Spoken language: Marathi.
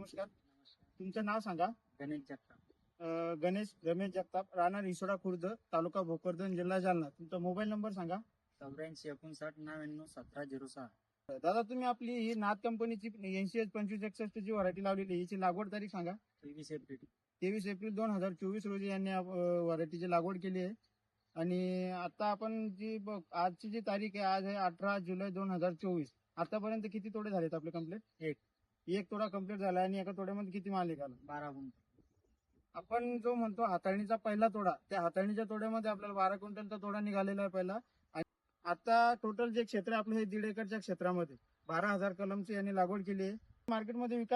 नमस्कार. तुमचं नाव सांगा. गणेश जगताप. गणेश रमेश जगताप, राहणार रिसोडा खुर्द, तालुका भोकरदन, जिल्हा जालना. तुमचा मोबाईल नंबर सांगा. 8459 99 1706. दादा, तुम्ही आपली ही नाथ कंपनीची NCS 2561 जी व्हरायटी लावलेली आहे, हिची लागवड तारीख सांगा. 23 एप्रिल. 23 एप्रिल 2024 रोजी यांनी व्हरायटीची लागवड केली आहे. आणि आता आपण आजची जी तारीख आहे, आज आहे 18 जुलै 2024. आतापर्यंत किती तोडे झालेत आपले कम्प्लीट? एक तोडा कम्प्लीट झाला. आणि एका तोड्यामध्ये किती माल निघाला? 12 गुंठ. आपण जो म्हणतो हाताळणीचा पहिला तोडा, त्या हाताळणीच्या तोड्यामध्ये आपल्याला 12 क्विंटलचा तोडा निघालेला आहे पहिला. आणि आता टोटल जे क्षेत्र आहे आपलं हे 1.5 एकरच्या क्षेत्रामध्ये 12,000 कलमची यांनी लागवड केली आहे. मार्केटमध्ये